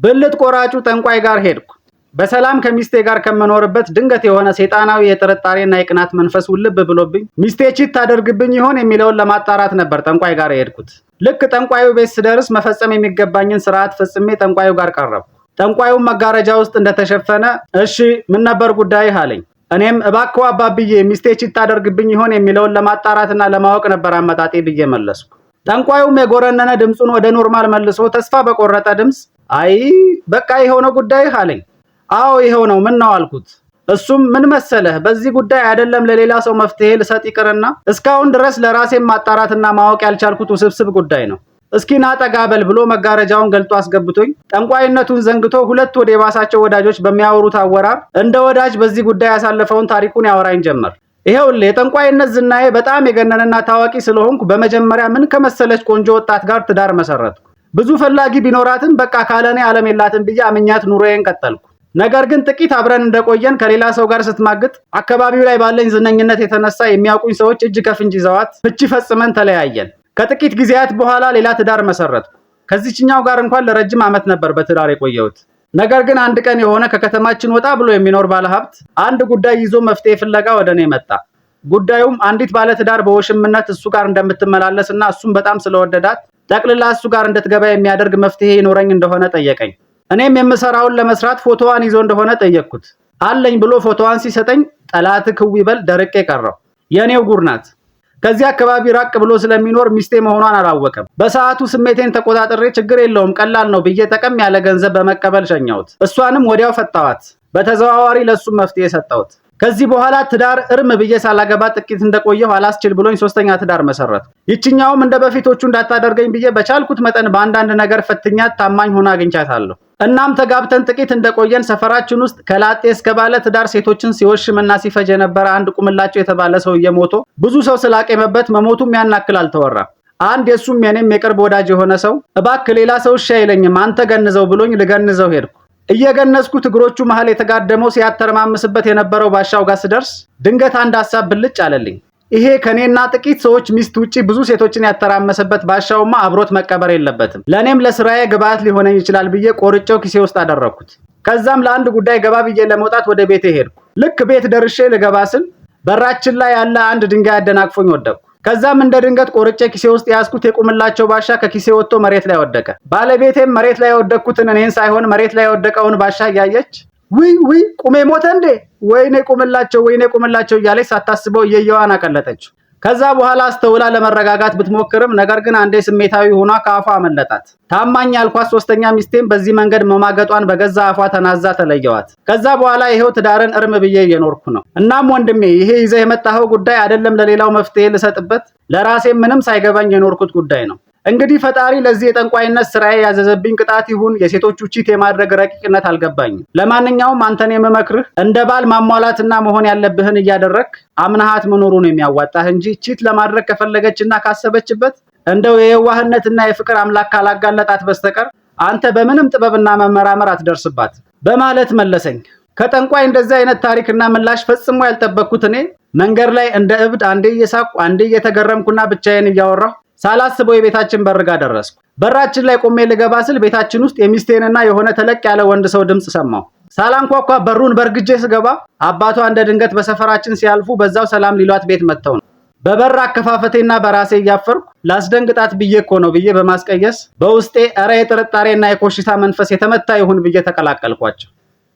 ብልት ቆራጩ ጠንቋይ ጋር ሄድኩ። በሰላም ከሚስቴ ጋር ከመኖርበት ድንገት የሆነ ሰይጣናዊ የጥርጣሬና የቅናት መንፈስ ውልብ ብሎብኝ ሚስቴ ቺት ታደርግብኝ ይሆን የሚለውን ለማጣራት ነበር ጠንቋይ ጋር የሄድኩት። ልክ ጠንቋዩ ቤት ስደርስ መፈጸም የሚገባኝን ስርዓት ፈጽሜ ጠንቋዩ ጋር ቀረብኩ። ጠንቋዩም መጋረጃ ውስጥ እንደተሸፈነ እሺ ምን ነበር ጉዳይህ አለኝ። እኔም እባክዎ አባብዬ ሚስቴ ቺት ታደርግብኝ ይሆን የሚለውን ለማጣራትና ለማወቅ ነበር አመጣጤ ብዬ መለስኩ። ጠንቋዩም የጎረነነ ድምፁን ወደ ኖርማል መልሶ ተስፋ በቆረጠ ድምፅ አይ በቃ ይሄው ነው ጉዳይህ አለኝ። አዎ ይሄው ነው ምን ነው አልኩት። እሱም ምን መሰለህ በዚህ ጉዳይ አይደለም ለሌላ ሰው መፍትሄ ልሰጥ ይቅርና እስካሁን ድረስ ለራሴም ማጣራትና ማወቅ ያልቻልኩት ውስብስብ ጉዳይ ነው። እስኪ ና ጠጋ በል ብሎ መጋረጃውን ገልጦ አስገብቶኝ ጠንቋይነቱን ዘንግቶ ሁለት ወደ የባሳቸው ወዳጆች በሚያወሩት አወራር እንደ ወዳጅ በዚህ ጉዳይ ያሳለፈውን ታሪኩን ያወራኝ ጀመር። ይሄውልህ የጠንቋይነት ዝናዬ በጣም የገነነና ታዋቂ ስለሆንኩ በመጀመሪያ ምን ከመሰለች ቆንጆ ወጣት ጋር ትዳር መሰረትኩ። ብዙ ፈላጊ ቢኖራትም በቃ ካለኔ ዓለም የላትም ብዬ አምኛት ኑሮዬን ቀጠልኩ። ነገር ግን ጥቂት አብረን እንደቆየን ከሌላ ሰው ጋር ስትማግጥ አካባቢው ላይ ባለኝ ዝነኝነት የተነሳ የሚያውቁኝ ሰዎች እጅ ከፍንጅ ይዘዋት ፍቺ ፈጽመን ተለያየን። ከጥቂት ጊዜያት በኋላ ሌላ ትዳር መሰረትኩ። ከዚህኛው ጋር እንኳን ለረጅም ዓመት ነበር በትዳር የቆየሁት። ነገር ግን አንድ ቀን የሆነ ከከተማችን ወጣ ብሎ የሚኖር ባለሀብት አንድ ጉዳይ ይዞ መፍትሄ ፍለጋ ወደ እኔ መጣ። ጉዳዩም አንዲት ባለትዳር በወሽምነት እሱ ጋር እንደምትመላለስና እሱም በጣም ስለወደዳት ጠቅልላ እሱ ጋር እንድትገባ የሚያደርግ መፍትሄ ይኖረኝ እንደሆነ ጠየቀኝ። እኔም የምሰራውን ለመስራት ፎቶዋን ይዞ እንደሆነ ጠየቅኩት። አለኝ ብሎ ፎቶዋን ሲሰጠኝ ጠላት ክው ይበል ደርቄ ቀረው። የኔው ጉር ናት። ከዚህ አካባቢ ራቅ ብሎ ስለሚኖር ሚስቴ መሆኗን አላወቀም። በሰዓቱ ስሜቴን ተቆጣጥሬ ችግር የለውም ቀላል ነው ብዬ ጠቀም ያለ ገንዘብ በመቀበል ሸኛሁት። እሷንም ወዲያው ፈታዋት። በተዘዋዋሪ ለሱም መፍትሄ ሰጠሁት። ከዚህ በኋላ ትዳር እርም ብዬ ሳላገባ ጥቂት እንደቆየሁ አላስችል ብሎኝ ሶስተኛ ትዳር መሰረትኩ። ይችኛውም እንደ በፊቶቹ እንዳታደርገኝ ብዬ በቻልኩት መጠን በአንዳንድ ነገር ፈትኛት ታማኝ ሆና አግኝቻታለሁ። እናም ተጋብተን ጥቂት እንደቆየን ሰፈራችን ውስጥ ከላጤ እስከ ባለ ትዳር ሴቶችን ሲወሽምና ሲፈጅ የነበረ አንድ ቁምላቸው የተባለ ሰውዬ ሞቶ ብዙ ሰው ስላቄመበት መሞቱም ያናክል አልተወራም። አንድ የሱም የኔም የቅርብ ወዳጅ የሆነ ሰው እባክህ ሌላ ሰው እሺ አይለኝም አንተ ገንዘው ብሎኝ ልገንዘው ሄድኩ። እየገነዝኩት እግሮቹ መሃል የተጋደመው ሲያተረማምስበት የነበረው ባሻው ጋር ስደርስ ድንገት አንድ ሐሳብ ብልጭ አለልኝ። ይሄ ከኔና ጥቂት ሰዎች ሚስት ውጪ ብዙ ሴቶችን ያተራመሰበት ባሻውማ አብሮት መቀበር የለበትም። ለኔም ለስራዬ ግብአት ሊሆነኝ ይችላል ብዬ ቆርጬው ኪሴ ውስጥ አደረኩት። ከዛም ለአንድ ጉዳይ ገባ ብዬ ለመውጣት ወደ ቤቴ ሄድኩ። ልክ ቤት ደርሼ ልገባ ስል በራችን ላይ ያለ አንድ ድንጋይ አደናቅፎኝ ወደቅኩ። ከዛም እንደ ድንገት ቆርጬ ኪሴ ውስጥ ያስኩት የቁምላቸው ባሻ ከኪሴ ወጥቶ መሬት ላይ ወደቀ። ባለቤቴም መሬት ላይ የወደቅኩትን እኔን ሳይሆን መሬት ላይ የወደቀውን ባሻ እያየች ውይ ቁሜ ሞተ እንዴ ወይኔ ቁምላቸው እያለች ሳታስበው እየየዋን አቀለጠችው። ከዛ በኋላ አስተውላ ለመረጋጋት ብትሞክርም ነገር ግን አንዴ ስሜታዊ ሆኗ ከአፏ አመለጣት። ታማኝ ያልኳት ሶስተኛ ሚስቴም በዚህ መንገድ መማገጧን በገዛ አፏ ተናዛ ተለየዋት። ከዛ በኋላ ይሄው ትዳርን እርም ብዬ እየኖርኩ ነው። እናም ወንድሜ ይሄ ይዘህ የመጣኸው ጉዳይ አይደለም ለሌላው መፍትሄ ልሰጥበት ለራሴም ምንም ሳይገባኝ የኖርኩት ጉዳይ ነው። እንግዲህ ፈጣሪ ለዚህ የጠንቋይነት ስራዬ ያዘዘብኝ ቅጣት ይሁን የሴቶቹ ቺት የማድረግ ረቂቅነት አልገባኝም። ለማንኛውም አንተን የምመክርህ እንደ ባል ማሟላትና መሆን ያለብህን እያደረክ አምናሃት መኖሩን የሚያዋጣህ እንጂ ቺት ለማድረግ ከፈለገችና ካሰበችበት እንደው የዋህነትና የፍቅር አምላክ ካላጋለጣት በስተቀር አንተ በምንም ጥበብና መመራመር አትደርስባት በማለት መለሰኝ። ከጠንቋይ እንደዚህ አይነት ታሪክና ምላሽ ፈጽሞ ያልጠበቅኩት እኔ መንገድ ላይ እንደ እብድ አንዴ እየሳቅኩ አንዴ እየተገረምኩና ብቻዬን እያወራሁ ሳላስበው የቤታችን በር ጋር ደረስኩ። በራችን ላይ ቆሜ ልገባ ስል ቤታችን ውስጥ የሚስቴንና የሆነ ተለቅ ያለ ወንድ ሰው ድምጽ ሰማሁ። ሳላንኳኳ በሩን በርግጄ ስገባ አባቷ እንደ ድንገት በሰፈራችን ሲያልፉ በዛው ሰላም ሊሏት ቤት መጥተው ነው። በበር አከፋፈቴና በራሴ እያፈርኩ ላስደንግጣት ብዬ እኮ ነው ብዬ በማስቀየስ በውስጤ እረ የጥርጣሬና የኮሽታ መንፈስ የተመታ ይሁን ብዬ ተቀላቀልኳቸው።